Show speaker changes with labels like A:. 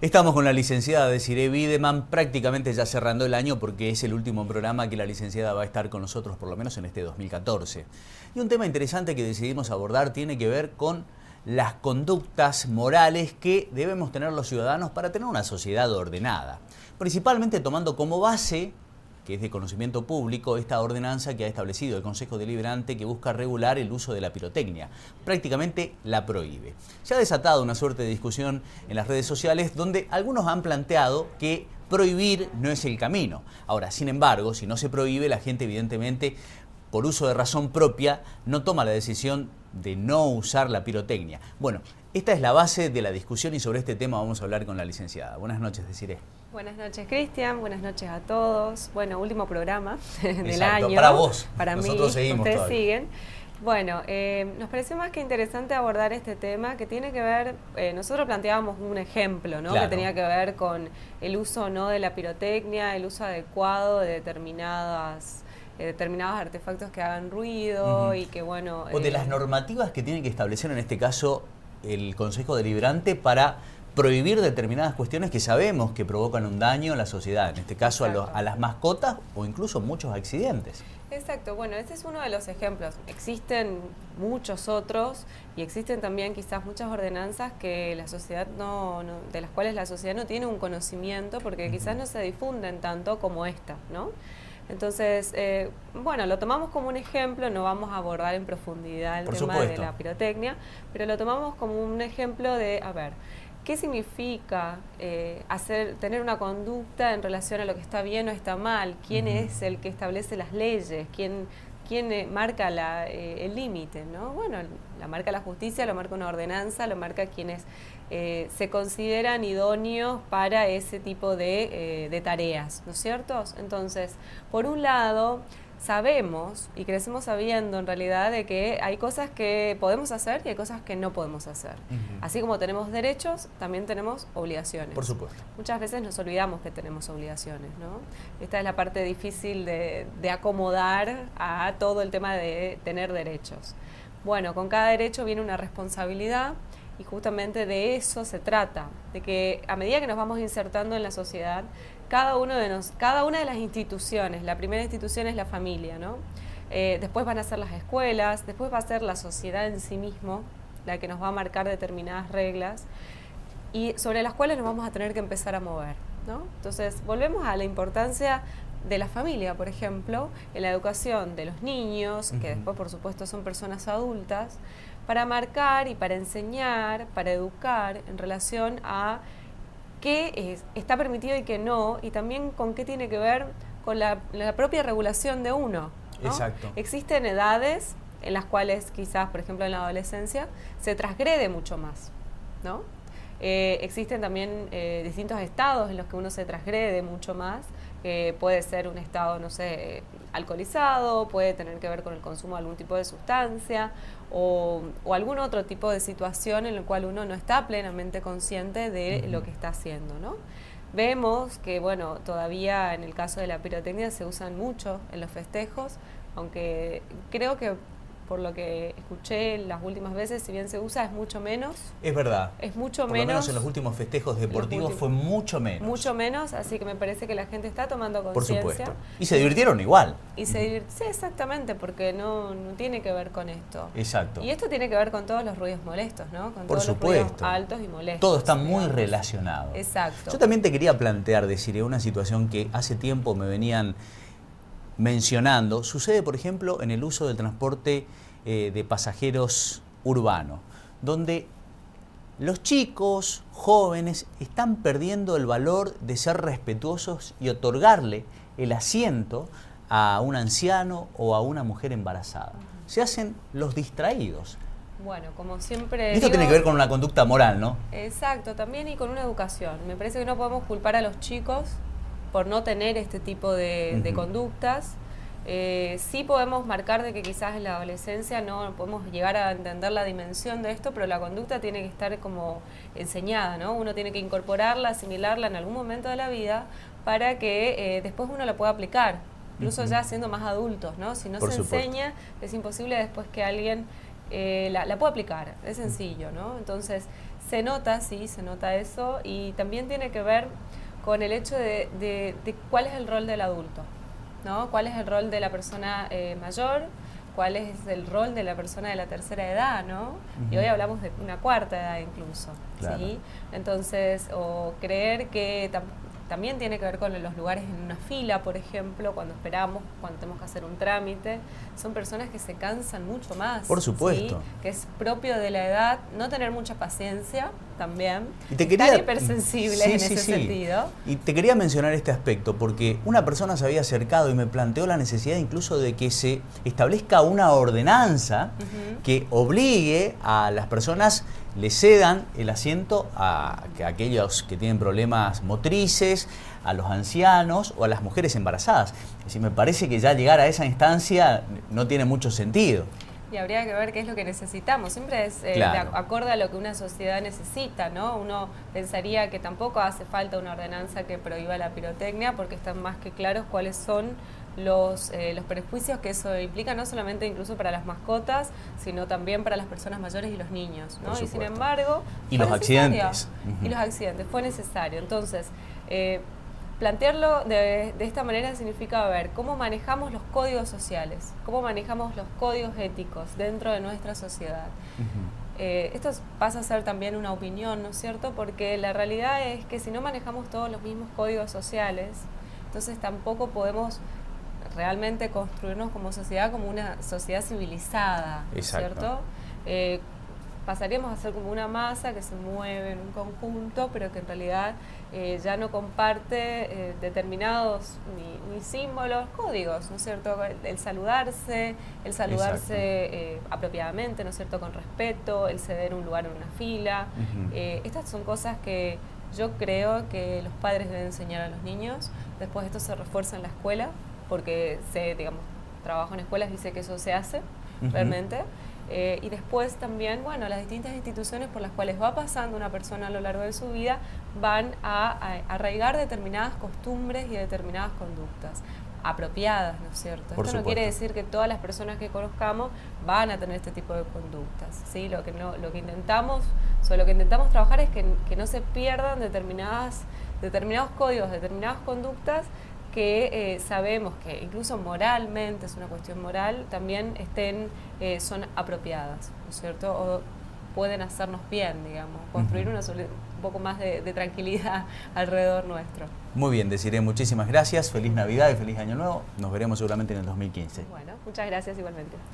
A: Estamos con la licenciada Desiree Bideman, prácticamente ya cerrando el año porque es el último programa que la licenciada va a estar con nosotros, por lo menos en este 2014. Y un tema interesante que decidimos abordar tiene que ver con las conductas morales que debemos tener los ciudadanos para tener una sociedad ordenada. Principalmente tomando como base, que es de conocimiento público, esta ordenanza que ha establecido el Consejo Deliberante que busca regular el uso de la pirotecnia. Prácticamente la prohíbe. Se ha desatado una suerte de discusión en las redes sociales donde algunos han planteado que prohibir no es el camino. Ahora, sin embargo, si no se prohíbe, la gente evidentemente, por uso de razón propia, no toma la decisión de no usar la pirotecnia. Bueno, esta es la base de la discusión y sobre este tema vamos a hablar con la licenciada. Buenas noches, Desiree.
B: Buenas noches, Cristian. Buenas noches a todos. Bueno, último programa del
A: Exacto,
B: año.
A: para vos.
B: Para
A: Nosotros
B: mí,
A: seguimos
B: ustedes
A: todavía.
B: siguen. Bueno, nos pareció más que interesante abordar este tema que tiene que ver, nosotros planteábamos un ejemplo, ¿no?
A: Claro.
B: Que tenía que ver con el uso o no de la pirotecnia, el uso adecuado de determinados artefactos que hagan ruido y que, bueno...
A: O de las normativas que tiene que establecer en este caso el Consejo Deliberante para prohibir determinadas cuestiones que sabemos que provocan un daño a la sociedad, en este caso a las mascotas o incluso muchos accidentes.
B: Exacto, bueno, este es uno de los ejemplos. Existen muchos otros y existen también quizás muchas ordenanzas que la sociedad de las cuales la sociedad no tiene un conocimiento porque quizás no se difunden tanto como esta, ¿no? Entonces, bueno, lo tomamos como un ejemplo, no vamos a abordar en profundidad el tema de la pirotecnia, pero lo tomamos como un ejemplo de, a ver, ¿qué significa tener una conducta en relación a lo que está bien o está mal? ¿Quién es el que establece las leyes? ¿Quién marca el límite? ¿No? Bueno, la marca la justicia, lo marca una ordenanza, lo marca quienes se consideran idóneos para ese tipo de tareas, ¿no es cierto? Entonces, por un lado, sabemos y crecemos sabiendo en realidad de que hay cosas que podemos hacer y hay cosas que no podemos hacer. Así como tenemos derechos, también tenemos obligaciones.
A: Por supuesto.
B: Muchas veces nos olvidamos que tenemos obligaciones, ¿no? Esta es la parte difícil de acomodar a todo el tema de tener derechos. Bueno, con cada derecho viene una responsabilidad y justamente de eso se trata, de que a medida que nos vamos insertando en la sociedad, cada una de las instituciones, la primera institución es la familia, ¿no? Después van a ser las escuelas, después va a ser la sociedad en sí mismo, la que nos va a marcar determinadas reglas y sobre las cuales nos vamos a tener que empezar a mover, ¿no? Entonces, volvemos a la importancia de la familia, por ejemplo, en la educación de los niños, que después, por supuesto, son personas adultas, para marcar y para enseñar, para educar en relación a qué está permitido y qué no, y también con qué tiene que ver con la propia regulación de uno, ¿no?
A: Exacto.
B: Existen edades en las cuales quizás, por ejemplo, en la adolescencia, se transgrede mucho más, ¿no? Existen también distintos estados en los que uno se transgrede mucho más. Puede ser un estado, no sé, alcoholizado, puede tener que ver con el consumo de algún tipo de sustancia o algún otro tipo de situación en la cual uno no está plenamente consciente de lo que está haciendo, ¿no? Vemos que, bueno, todavía en el caso de la pirotecnia se usan mucho en los festejos, aunque creo que por lo que escuché las últimas veces, si bien se usa, es mucho menos.
A: Es verdad.
B: Es mucho
A: por
B: menos.
A: Lo menos en los últimos festejos deportivos fue mucho menos.
B: Mucho menos, así que me parece que la gente está tomando conciencia.
A: Por supuesto. Y se divirtieron igual.
B: Y sí, exactamente, porque no tiene que ver con esto.
A: Exacto.
B: Y esto tiene que ver con todos los ruidos molestos, ¿no? Con todos los ruidos altos y molestos.
A: Todo está muy relacionado.
B: Exacto.
A: Yo también te quería plantear, Desiree, una situación que hace tiempo me venían mencionando. Sucede, por ejemplo, en el uso del transporte de pasajeros urbano, donde los chicos, jóvenes, están perdiendo el valor de ser respetuosos y otorgarle el asiento a un anciano o a una mujer embarazada. Se hacen los distraídos.
B: Bueno, como siempre
A: Esto tiene que ver con una conducta moral, ¿no?
B: Exacto, también y con una educación. Me parece que no podemos culpar a los chicos por no tener este tipo de conductas. Sí podemos marcar de que quizás en la adolescencia no podemos llegar a entender la dimensión de esto, pero la conducta tiene que estar como enseñada, ¿no? Uno tiene que incorporarla, asimilarla en algún momento de la vida para que después uno la pueda aplicar, incluso ya siendo más adultos, ¿no? Si no se enseña, es imposible después que alguien la pueda aplicar, es sencillo, ¿no? Entonces, Se nota, sí, se nota eso, y también tiene que ver con el hecho de cuál es el rol del adulto, ¿no? ¿Cuál es el rol de la persona mayor? ¿Cuál es el rol de la persona de la tercera edad, ¿no? Y hoy hablamos de una cuarta edad incluso,
A: claro.
B: ¿sí? Entonces, o creer que también tiene que ver con los lugares en una fila, por ejemplo, cuando esperamos, cuando tenemos que hacer un trámite. Son personas que se cansan mucho más.
A: Por supuesto.
B: ¿Sí? Que es propio de la edad no tener mucha paciencia también.
A: Y te quería,
B: Están hipersensibles en ese sentido.
A: Y te quería mencionar este aspecto, porque una persona se había acercado y me planteó la necesidad incluso de que se establezca una ordenanza que obligue a las personas, le cedan el asiento a aquellos que tienen problemas motrices, a los ancianos o a las mujeres embarazadas. Es decir, me parece que ya llegar a esa instancia no tiene mucho sentido.
B: Y habría que ver qué es lo que necesitamos. Siempre es
A: claro.
B: acorde a lo que una sociedad necesita, ¿no? Uno pensaría que tampoco hace falta una ordenanza que prohíba la pirotecnia, porque están más que claros cuáles son los prejuicios que eso implica, no solamente incluso para las mascotas, sino también para las personas mayores y los niños, ¿no? Y sin embargo...
A: Y los accidentes.
B: Y los accidentes, fue necesario. Entonces, plantearlo de esta manera significa ver cómo manejamos los códigos sociales, cómo manejamos los códigos éticos dentro de nuestra sociedad. Esto pasa a ser también una opinión, ¿no es cierto? Porque la realidad es que si no manejamos todos los mismos códigos sociales, entonces tampoco podemos realmente construirnos como sociedad, como una sociedad civilizada, ¿no es cierto? Pasaríamos a ser como una masa que se mueve en un conjunto, pero que en realidad ya no comparte determinados ni símbolos, códigos, ¿no es cierto? El saludarse apropiadamente, ¿no es cierto? Con respeto, el ceder un lugar en una fila. Estas son cosas que yo creo que los padres deben enseñar a los niños. Después esto se refuerza en la escuela, porque trabajo en escuelas y sé que eso se hace realmente. Y después también, bueno, las distintas instituciones por las cuales va pasando una persona a lo largo de su vida van a arraigar determinadas costumbres y determinadas conductas apropiadas, ¿no es cierto? Esto no quiere decir que todas las personas que conozcamos van a tener este tipo de conductas, ¿sí? Lo que intentamos trabajar es que no se pierdan determinados códigos, determinadas conductas que sabemos que incluso moralmente, es una cuestión moral, también son apropiadas, ¿no es cierto? O pueden hacernos bien, digamos, construir un poco más de tranquilidad alrededor nuestro.
A: Muy bien, Desiree, muchísimas gracias, feliz Navidad y feliz Año Nuevo, nos veremos seguramente en el 2015.
B: Bueno, muchas gracias igualmente.